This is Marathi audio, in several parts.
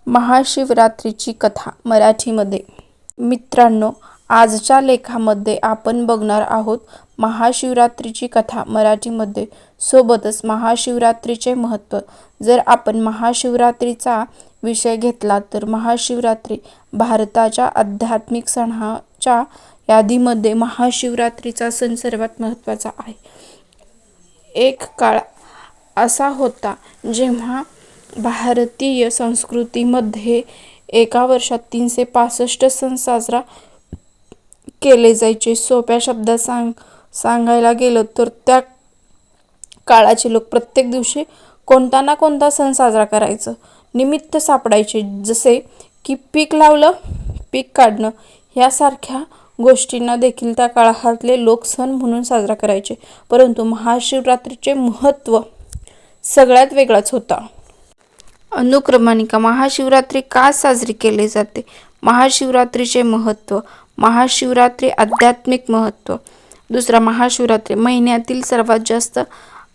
महाशिवरात्रीची कथा मराठीमध्ये. मित्रांनो, आजच्या लेखामध्ये आपण बघणार आहोत महाशिवरात्रीची कथा मराठीमध्ये, सोबतच महाशिवरात्रीचे महत्त्व. जर आपण महाशिवरात्रीचा विषय घेतला तर महाशिवरात्री भारताच्या आध्यात्मिक सणाच्या यादीमध्ये महाशिवरात्रीचा सण सर्वात महत्त्वाचा आहे. एक काळ असा होता जेव्हा भारतीय संस्कृतीमध्ये एका वर्षात 365 सण साजरा केले जायचे. सोप्या शब्दात सांगायला गेलं तर त्या काळाचे लोक प्रत्येक दिवशी कोणता ना कोणता सण साजरा करायचं निमित्त सापडायचे. जसे की पीक लावलं, पीक काढणं यासारख्या गोष्टींना देखील त्या काळातले लोक सण म्हणून साजरा करायचे. परंतु महाशिवरात्रीचे महत्त्व सगळ्यात वेगळाच होता. अनुक्रमणिका. महाशिवरात्री का साजरी केली जाते? महाशिवरात्रीचे महत्त्व. महाशिवरात्री आध्यात्मिक महत्त्व. दुसरा, महाशिवरात्री महिन्यातील सर्वात जास्त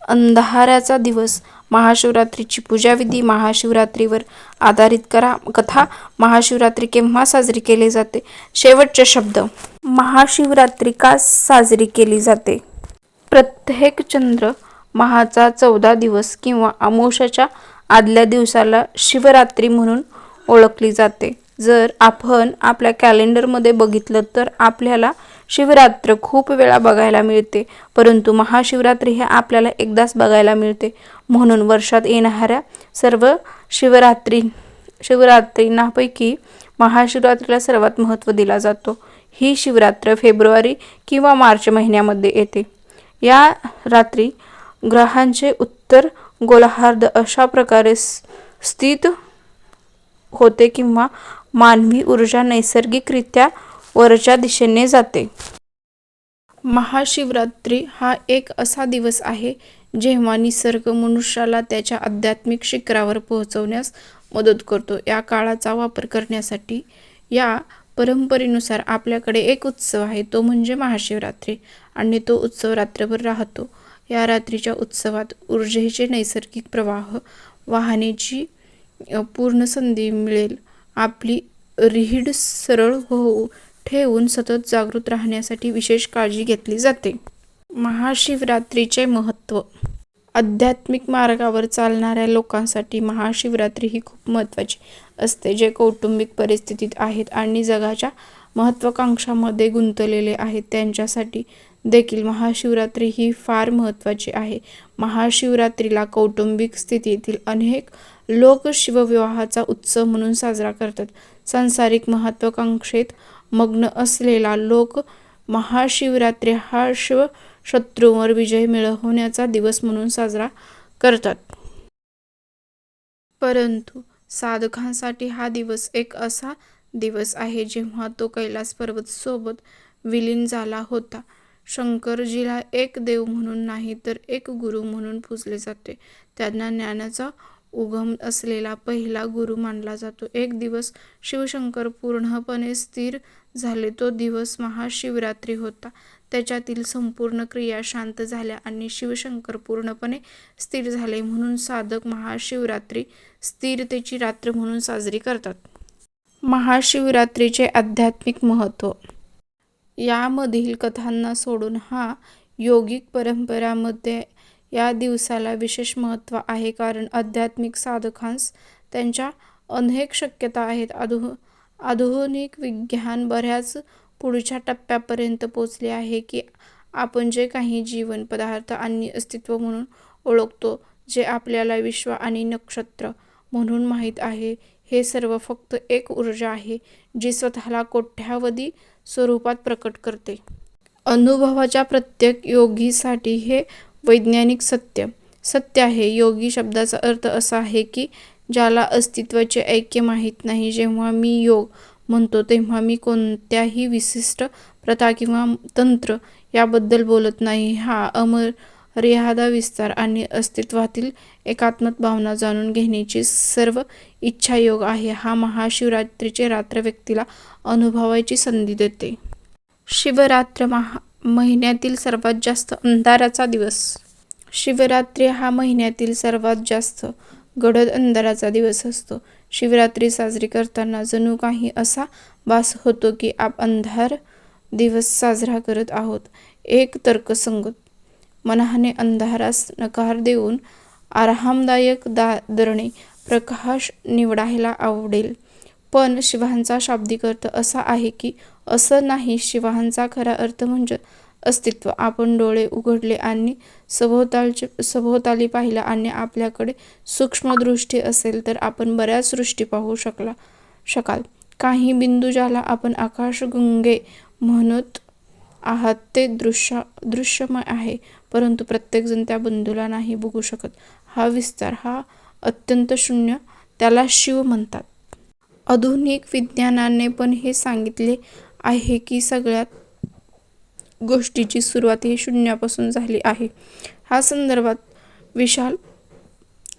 अंधाराचा दिवस. महाशिवरात्रीची पूजाविधी. महाशिवरात्रीवर आधारित कथा. महाशिवरात्री केव्हा साजरी केली जाते? शेवटचे शब्द. महाशिवरात्री का साजरी केली जाते? प्रत्येक चंद्र महाचा 14 दिवस किंवा अमावस्येच्या आदल्या दिवसाला शिवरात्री म्हणून ओळखली जाते. जर आपण आपल्या कॅलेंडरमध्ये बघितलं तर आपल्याला शिवरात्र खूप वेळा बघायला मिळते, परंतु महाशिवरात्री हे आपल्याला एकदाच बघायला मिळते. म्हणून वर्षात येणाऱ्या सर्व शिवरात्रींपैकी महाशिवरात्रीला सर्वात महत्त्व दिला जातो. ही शिवरात्र फेब्रुवारी किंवा मार्च महिन्यामध्ये येते. या रात्री ग्रहांचे उत्तर गोलार्ध अशा प्रकारे स्थित होते किंवा मानवी ऊर्जा नैसर्गिकरित्या वरच्या दिशेने जाते. महाशिवरात्री हा एक असा दिवस आहे जेव्हा निसर्ग मनुष्याला त्याच्या आध्यात्मिक शिखरावर पोहोचवण्यास मदत करतो. या काळाचा वापर करण्यासाठी या परंपरेनुसार आपल्याकडे एक उत्सव आहे, तो म्हणजे महाशिवरात्री, आणि तो उत्सव रात्रभर राहतो. या रात्रीच्या उत्सवात ऊर्जेचे नैसर्गिक प्रवाह वाहण्याची पूर्ण संधी मिळेल. आपली रीढ सरळ ठेवून सतत जागृत राहण्यासाठी विशेष काळजी घेतली जाते. महाशिवरात्रीचे महत्त्व. आध्यात्मिक मार्गावर चालणाऱ्या लोकांसाठी महाशिवरात्री ही खूप महत्त्वाची असते. जे कौटुंबिक परिस्थितीत आहेत आणि जगाच्या महत्त्वाकांक्षांमध्ये गुंतलेले आहेत त्यांच्यासाठी देखील महाशिवरात्री ही फार महत्त्वाची आहे. महाशिवरात्रीला कौटुंबिक स्थितीतील अनेक लोक शिवविवाहाचा उत्सव म्हणून साजरा करतात. सांसारिक महत्त्वाकांक्षेत मग्न असलेला लोक महाशिवरात्री हा शिवशत्रूंवर विजय मिळवण्याचा दिवस म्हणून साजरा करतात. परंतु साधकांसाठी हा दिवस एक असा दिवस आहे जेव्हा तो कैलास पर्वत सोबत विलीन झाला होता. शंकरजीला एक देव म्हणून नाही तर एक गुरु म्हणून पूजले जाते. त्यांना ज्ञानाचा उगम असलेला पहिला गुरु मानला जातो. एक दिवस शिवशंकर पूर्णपणे स्थिर झाले, तो दिवस महाशिवरात्री होता. त्याच्यातील संपूर्ण क्रिया शांत झाल्या आणि शिवशंकर पूर्णपणे स्थिर झाले. म्हणून साधक महाशिवरात्री स्थिरतेची रात्र म्हणून साजरी करतात. महाशिवरात्रीचे आध्यात्मिक महत्त्व. यामधील कथांना सोडून हा योगिक परंपरांमध्ये या दिवसाला विशेष महत्त्व आहे, कारण आध्यात्मिक साधकांस त्यांच्या अनेक शक्यता आहेत. आधुनिक विज्ञान बऱ्याच पुढच्या टप्प्यापर्यंत पोचले आहे की आपण जे काही जीवन पदार्थ आणि अस्तित्व म्हणून ओळखतो, जे आपल्याला विश्व आणि नक्षत्र म्हणून माहीत आहे, हे सर्व फक्त एक ऊर्जा आहे जी स्वतःला कोट्यावधी स्वरूपात प्रकट करते. अनुभवाच्या प्रत्येक योगीसाठी हे वैज्ञानिक सत्य आहे. योगी शब्दाचा अर्थ असा आहे की ज्याला अस्तित्वाचे ऐक्य माहीत नाही. जेव्हा मी योग म्हणतो तेव्हा मी कोणत्याही विशिष्ट प्रथा किंवा तंत्र याबद्दल बोलत नाही. हा अमर्याद विस्तार आणि अस्तित्वातील एकात्मक भावना जाणून घेण्याची सर्व इच्छा योग आहे. हा महाशिवरात्रीचे रात्र व्यक्तीला अनुभवायची संधी देते. शिवरात्र महिन्यातील सर्वात जास्त अंधाराचा दिवस. शिवरात्री हा महिन्यातील सर्वात जास्त गडद अंधाराचा दिवस असतो. शिवरात्री साजरी करताना जणू काही असा भास होतो की अंधार दिवस साजरा करत आहोत. एक तर्कसंगत मनाने अंधारास नकार देऊन आरामदायक दादरणे प्रकाश निवडायला आवडेल. पण शिवांचा शाब्दिक अर्थ असा आहे की असं नाही. शिवांचा खरा अर्थ म्हणजे अस्तित्व. आपण डोळे उघडले आणि सभोवताली पाहिलं आणि आपल्याकडे सूक्ष्म दृष्टी असेल तर आपण बऱ्याच सृष्टी पाहू शकाल. काही बिंदू ज्याला आपण आकाशगंगे म्हणत आहात ते दृश्यमय आहे, परंतु प्रत्येकजण त्या बिंदूला नाही बघू शकत. हा विस्तार, हा अत्यंत शून्य, त्याला शिव म्हणतात. आधुनिक विज्ञानाने पण हे सांगितले आहे की सगळ्यात गोष्टीची सुरुवात ही शून्यापासून झाली आहे. ह्या संदर्भात विशाल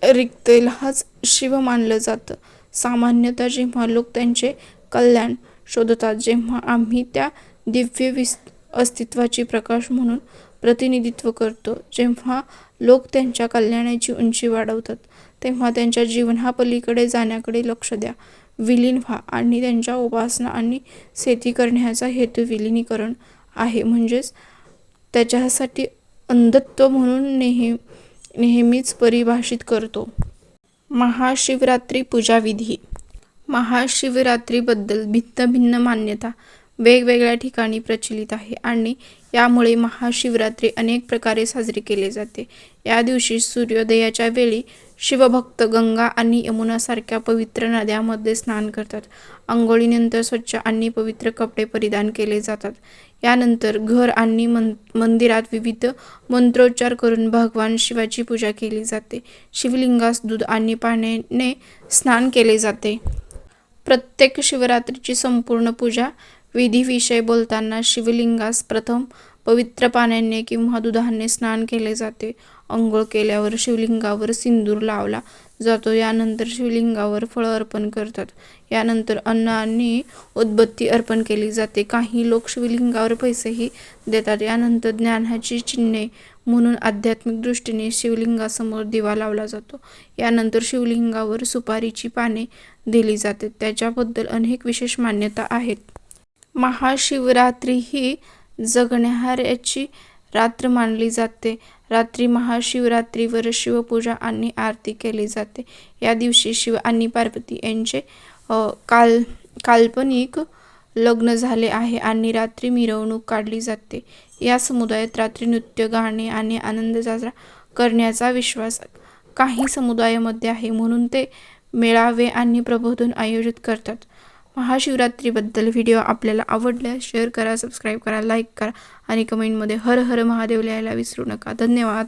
रिक्ततेलाच शिव मानलं जातं. सामान्यतः जेव्हा लोक त्यांचे कल्याण शोधतात, जेव्हा आम्ही त्या दिव्य अस्तित्वाची प्रकाश म्हणून प्रतिनिधित्व करतो, जेव्हा लोक त्यांच्या कल्याणाची उंची वाढवतात, तेव्हा त्यांच्या जीवनापलीकडे जाण्याकडे लक्ष द्या. विलीन व्हा. आणि त्यांच्या उपासना आणि सेती करण्याचा हेतू विलीनीकरण आहे, म्हणजेच त्याच्यासाठी अंधत्व म्हणून नेहमीच परिभाषित करतो. महाशिवरात्री पूजाविधी. महाशिवरात्रीबद्दल भिन्न मान्यता वेगवेगळ्या ठिकाणी प्रचलित आहे आणि यामुळे महाशिवरात्री अनेक प्रकारे साजरी केली जाते. या दिवशी सूर्योदयाच्या वेळी शिवभक्त गंगा आणि यमुनासारख्या पवित्र नद्यांमध्ये स्नान करतात. आंघोळीनंतर स्वच्छ आणि पवित्र कपडे परिधान केले जातात. यानंतर घर आणि मंदिरात विविध मंत्रोच्चार करून भगवान शिवाची पूजा केली जाते. शिवलिंगास दूध आणि पाण्याने स्नान केले जाते. प्रत्येक शिवरात्रीची संपूर्ण पूजा विधीविषयी बोलताना शिवलिंगास प्रथम पवित्र पाण्याने किंवा दुधाने स्नान केले जाते. अंघोळ केल्यावर शिवलिंगावर सिंदूर लावला जातो. यानंतर शिवलिंगावर फळं अर्पण करतात. यानंतर अन्न आणि उदबत्ती अर्पण केली जाते. काही लोक शिवलिंगावर पैसेही देतात. यानंतर ज्ञानाची चिन्हे म्हणून आध्यात्मिक दृष्टीने शिवलिंगासमोर दिवा लावला जातो. यानंतर शिवलिंगावर सुपारीची पाने दिली जातात. त्याच्याबद्दल अनेक विशेष मान्यता आहेत. महाशिवरात्री ही जगण्याची रात्र मानली जाते. रात्री महाशिवरात्रीवर शिवपूजा आणि आरती केली जाते. या दिवशी शिव आणि पार्वती यांचे काल्पनिक लग्न झाले आहे आणि रात्री मिरवणूक काढली जाते. या समुदायात रात्री नृत्य, गाणे आणि आनंद साजरा करण्याचा विश्वास काही समुदायामध्ये आहे, म्हणून ते मेळावे आणि प्रबोधन आयोजित करतात. महाशिवरात्रीबद्दल व्हिडिओ आपल्याला आवडल्यास शेअर करा, सबस्क्राईब करा, लाईक करा आणि कमेंटमध्ये हर हर महादेव लिहायला विसरू नका. धन्यवाद.